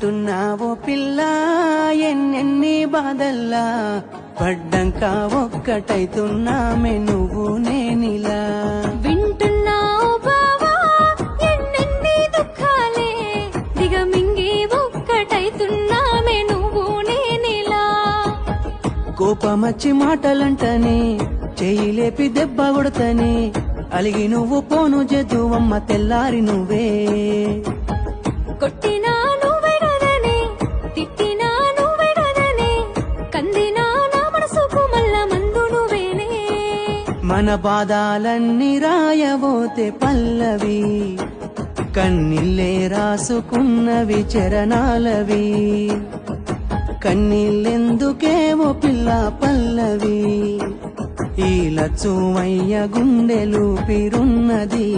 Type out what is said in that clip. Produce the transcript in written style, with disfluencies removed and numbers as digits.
తున్నావో పిల్ల ఎన్నెన్ని బాధల్లా పడ్డంక ఒక్కటైతున్నామే నువ్వు నేనిలా వింటున్నావు బావా ఎన్నెన్ని దుఃఖాలే దిగమింగి ఒక్కటైతున్నామే నువ్వు నేనిలా కోపమచ్చి మాటలంటనే చెయ్యి లేపి దెబ్బ కొడతనే అలిగి నువ్వు పోను జదువమ్మ తెల్లారి నువ్వే కొట్టినా నువ్వే కదనే తిట్టినా నువ్వే కదనే కందినా నా మనసుకు మల్ల మందు నువ్వేనే మన బాధాలన్నీ రాయబోతే పల్లవి కన్నీళ్ళే రాసుకున్నవి చరణాలవి కన్నీళ్ళెందుకేవో పిల్ల పల్లవి ఈ లచ్చుమయ్య గుండెలు పిరున్నది